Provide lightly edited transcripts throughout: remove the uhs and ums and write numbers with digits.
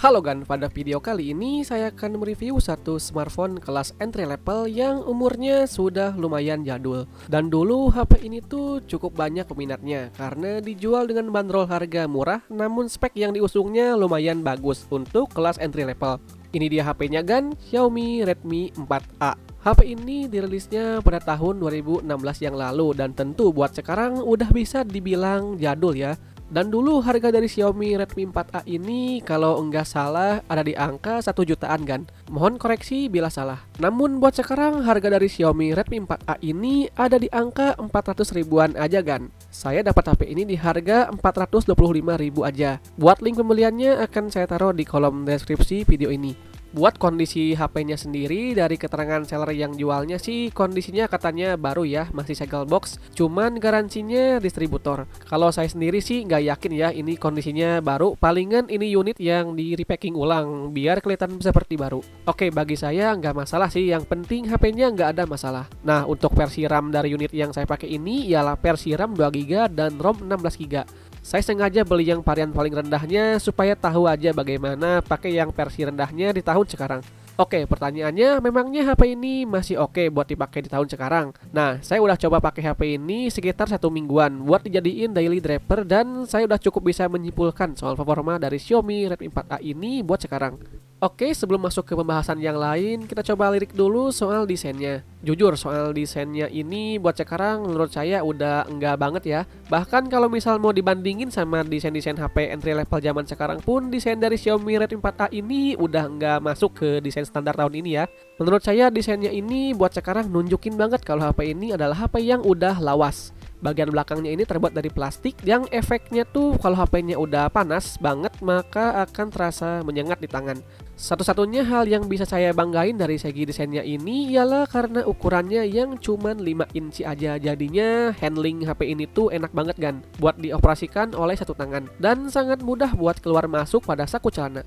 Halo Gan, pada video kali ini saya akan mereview satu smartphone kelas entry level yang umurnya sudah lumayan jadul. Dan dulu HP ini tuh cukup banyak peminatnya karena dijual dengan bandrol harga murah, namun spek yang diusungnya lumayan bagus untuk kelas entry level. Ini dia HP-nya Gan, Xiaomi Redmi 4A. HP ini dirilisnya pada tahun 2016 yang lalu dan tentu buat sekarang udah bisa dibilang jadul ya. Dan dulu harga dari Xiaomi Redmi 4A ini kalau enggak salah ada di angka 1 jutaan Gan. Mohon koreksi bila salah. Namun buat sekarang harga dari Xiaomi Redmi 4A ini ada di angka 400 ribuan aja Gan. Saya dapat HP ini di harga 425 ribu aja. Buat link pembeliannya akan saya taruh di kolom deskripsi video ini. Buat kondisi HP-nya sendiri, dari keterangan seller yang jualnya sih kondisinya katanya baru ya, masih segel box, cuman garansinya distributor. Kalau saya sendiri sih nggak yakin ya ini kondisinya baru, palingan ini unit yang di repacking ulang biar kelihatan seperti baru. Oke, bagi saya nggak masalah sih, yang penting HP-nya nggak ada masalah. Nah, untuk versi RAM dari unit yang saya pakai ini ialah versi RAM 2GB dan ROM 16GB. Saya sengaja beli yang varian paling rendahnya supaya tahu aja bagaimana pakai yang versi rendahnya di tahun sekarang. Oke, pertanyaannya, memangnya HP ini masih oke buat dipakai di tahun sekarang? Nah, saya udah coba pakai HP ini sekitar 1 mingguan buat dijadiin daily driver dan saya udah cukup bisa menyimpulkan soal performa dari Xiaomi Redmi 4A ini buat sekarang. Oke, sebelum masuk ke pembahasan yang lain, kita coba lirik dulu soal desainnya. Jujur, soal desainnya ini buat sekarang menurut saya udah enggak banget ya. Bahkan kalau misal mau dibandingin sama desain-desain HP entry level zaman sekarang pun, desain dari Xiaomi Redmi 4A ini udah enggak masuk ke desain standar tahun ini ya. Menurut saya desainnya ini buat sekarang nunjukin banget kalau HP ini adalah HP yang udah lawas. Bagian belakangnya ini terbuat dari plastik yang efeknya tuh kalau HP-nya udah panas banget maka akan terasa menyengat di tangan. Satu-satunya hal yang bisa saya banggain dari segi desainnya ini ialah karena ukurannya yang cuman 5 inci aja. Jadinya handling HP ini tuh enak banget Gan buat dioperasikan oleh satu tangan dan sangat mudah buat keluar masuk pada saku celana.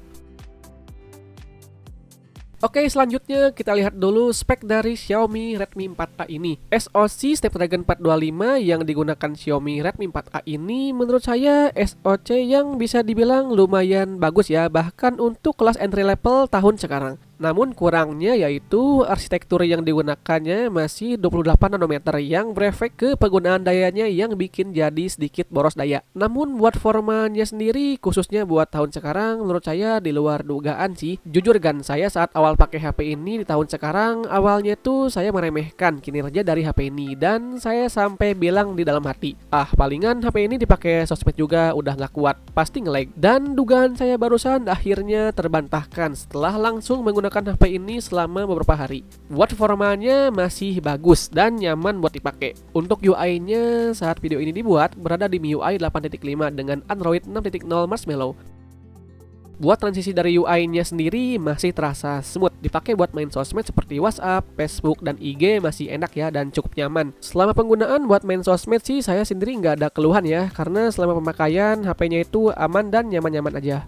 Oke, selanjutnya kita lihat dulu spek dari Xiaomi Redmi 4A ini. SoC Snapdragon 425 yang digunakan Xiaomi Redmi 4A ini menurut saya SoC yang bisa dibilang lumayan bagus ya, bahkan untuk kelas entry level tahun sekarang. Namun kurangnya yaitu arsitektur yang digunakannya masih 28 nanometer yang berefek ke penggunaan dayanya yang bikin jadi sedikit boros daya. Namun buat formanya sendiri khususnya buat tahun sekarang menurut saya di luar dugaan sih. Jujur Gan, saya saat awal pakai HP ini di tahun sekarang awalnya tuh saya meremehkan kinerja dari HP ini dan saya sampai bilang di dalam hati, palingan HP ini dipakai sosmed juga udah gak kuat, pasti nge-lag. Dan dugaan saya barusan akhirnya terbantahkan setelah langsung menggunakan HP ini selama beberapa hari. Buat formanya masih bagus dan nyaman buat dipakai. Untuk UI-nya saat video ini dibuat berada di MIUI 8.5 dengan Android 6.0 Marshmallow. Buat transisi dari UI-nya sendiri masih terasa smooth. Dipakai buat main sosmed seperti WhatsApp, Facebook, dan IG masih enak ya dan cukup nyaman. Selama penggunaan buat main sosmed sih saya sendiri nggak ada keluhan ya, karena selama pemakaian HP-nya itu aman dan nyaman-nyaman aja.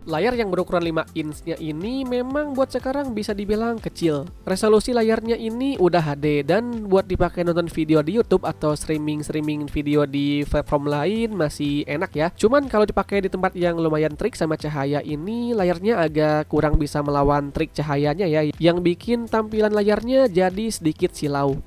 Layar yang berukuran 5 inch-nya ini memang buat sekarang bisa dibilang kecil. Resolusi layarnya ini udah HD dan buat dipakai nonton video di YouTube atau streaming video di platform lain masih enak ya. Cuman kalau dipakai di tempat yang lumayan trik sama cahaya ini layarnya agak kurang bisa melawan trik cahayanya ya, yang bikin tampilan layarnya jadi sedikit silau.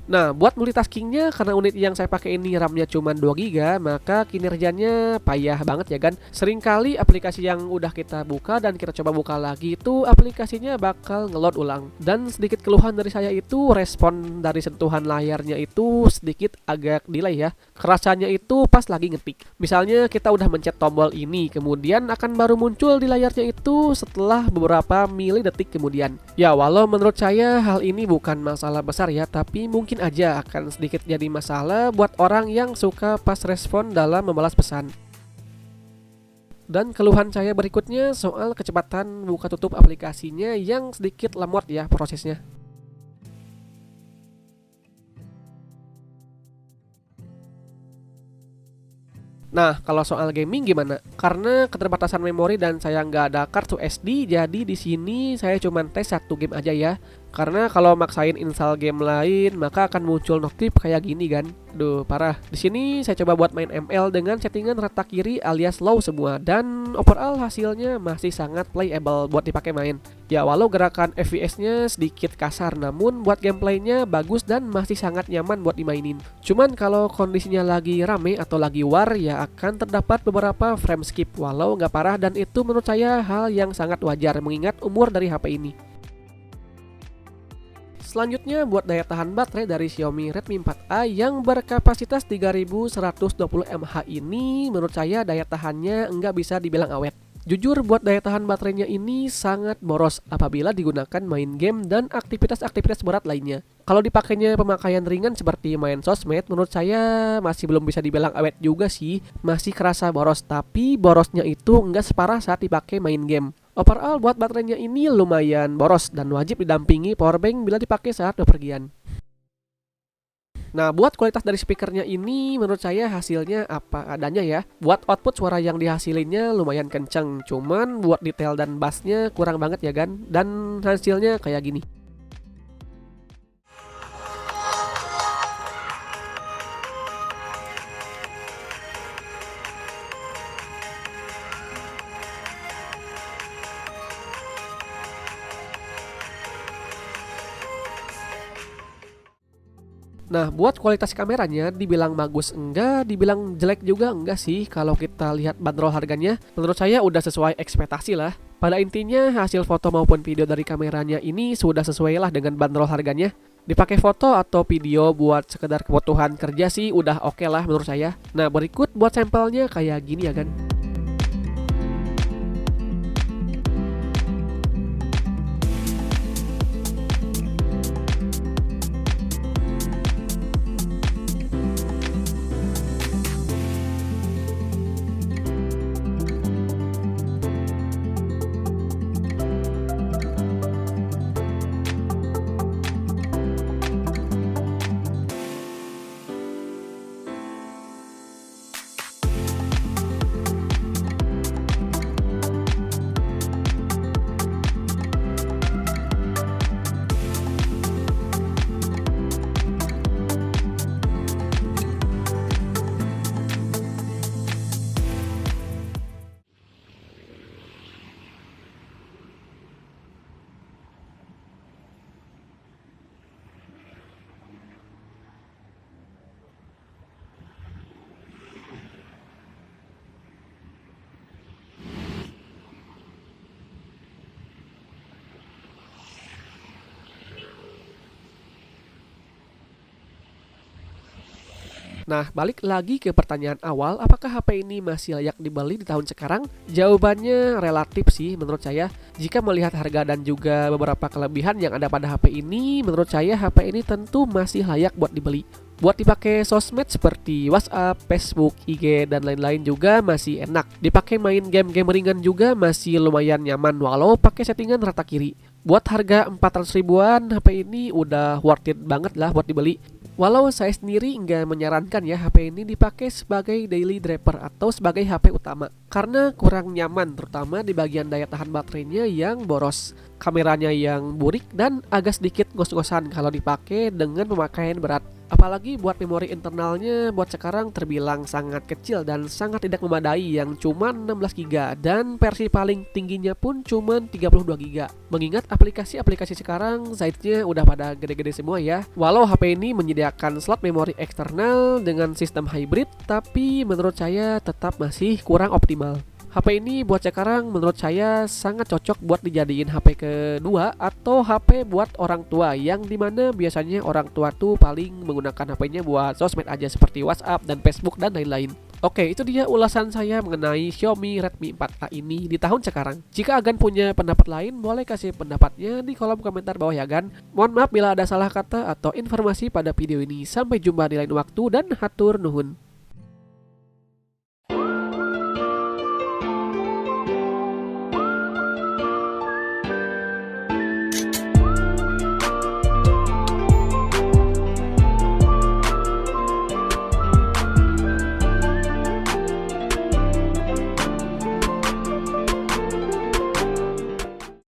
Nah, buat multitaskingnya, karena unit yang saya pakai ini RAM-nya cuma 2GB, maka kinerjanya payah banget ya kan. Seringkali aplikasi yang udah kita buka dan kita coba buka lagi itu aplikasinya bakal ngeload ulang. Dan sedikit keluhan dari saya itu respon dari sentuhan layarnya itu sedikit agak delay ya. Kerasanya itu pas lagi ngetik. Misalnya kita udah mencet tombol ini, kemudian akan baru muncul di layarnya itu setelah beberapa milidetik kemudian. Ya, walau menurut saya hal ini bukan masalah besar ya, tapi mungkin aja akan sedikit jadi masalah buat orang yang suka pas respon dalam membalas pesan. Dan keluhan saya berikutnya soal kecepatan buka tutup aplikasinya yang sedikit lemot ya prosesnya. Nah, kalau soal gaming gimana? Karena keterbatasan memori dan saya nggak ada kartu SD, jadi di sini saya cuma tes 1 game aja ya. Karena kalau maksain install game lain, maka akan muncul notif kayak gini kan. Aduh, parah. Di sini saya coba buat main ML dengan settingan rata kiri alias low semua, dan overall hasilnya masih sangat playable buat dipakai main. Ya walau gerakan FPS-nya sedikit kasar, namun buat gameplaynya bagus dan masih sangat nyaman buat dimainin. Cuman kalau kondisinya lagi rame atau lagi war, ya akan terdapat beberapa frame skip walau nggak parah, dan itu menurut saya hal yang sangat wajar mengingat umur dari HP ini. Selanjutnya buat daya tahan baterai dari Xiaomi Redmi 4A yang berkapasitas 3120 mAh ini, menurut saya daya tahannya nggak bisa dibilang awet. Jujur buat daya tahan baterainya ini sangat boros apabila digunakan main game dan aktivitas-aktivitas berat lainnya. Kalau dipakainya pemakaian ringan seperti main sosmed, menurut saya masih belum bisa dibilang awet juga sih, masih kerasa boros, tapi borosnya itu nggak separah saat dipakai main game. Overall buat baterainya ini lumayan boros dan wajib didampingi powerbank bila dipakai saat bepergian. Nah, buat kualitas dari speakernya ini menurut saya hasilnya apa adanya ya. Buat output suara yang dihasilinnya lumayan kenceng, cuman buat detail dan bassnya kurang banget ya kan. Dan hasilnya kayak gini. Nah, buat kualitas kameranya dibilang bagus enggak, dibilang jelek juga enggak sih. Kalau kita lihat bandrol harganya, menurut saya udah sesuai ekspektasi lah. Pada intinya hasil foto maupun video dari kameranya ini sudah sesuai lah dengan bandrol harganya. Dipakai foto atau video buat sekedar kebutuhan kerja sih udah oke lah menurut saya. Nah, berikut buat sampelnya kayak gini ya kan. Nah, balik lagi ke pertanyaan awal, apakah HP ini masih layak dibeli di tahun sekarang? Jawabannya relatif sih menurut saya. Jika melihat harga dan juga beberapa kelebihan yang ada pada HP ini, menurut saya HP ini tentu masih layak buat dibeli. Buat dipakai sosmed seperti WhatsApp, Facebook, IG, dan lain-lain juga masih enak. Dipakai main game-game ringan juga masih lumayan nyaman walau pakai settingan rata kiri. Buat harga 400 ribuan, HP ini udah worth it banget lah buat dibeli. Walau saya sendiri nggak menyarankan ya HP ini dipakai sebagai daily driver atau sebagai HP utama, karena kurang nyaman terutama di bagian daya tahan baterainya yang boros, kameranya yang burik, dan agak sedikit ngos-ngosan kalau dipakai dengan pemakaian berat. Apalagi buat memori internalnya buat sekarang terbilang sangat kecil dan sangat tidak memadai yang cuma 16 GB dan versi paling tingginya pun cuma 32 GB. Mengingat aplikasi-aplikasi sekarang size-nya udah pada gede-gede semua ya. Walau HP ini menyediakan slot memori eksternal dengan sistem hybrid, tapi menurut saya tetap masih kurang optimal. HP ini buat sekarang menurut saya sangat cocok buat dijadiin HP kedua atau HP buat orang tua, yang dimana biasanya orang tua tuh paling menggunakan HP-nya buat sosmed aja seperti WhatsApp dan Facebook dan lain-lain. Oke, itu dia ulasan saya mengenai Xiaomi Redmi 4A ini di tahun sekarang. Jika Agan punya pendapat lain, boleh kasih pendapatnya di kolom komentar bawah ya Agan. Mohon maaf bila ada salah kata atau informasi pada video ini. Sampai jumpa di lain waktu dan hatur nuhun.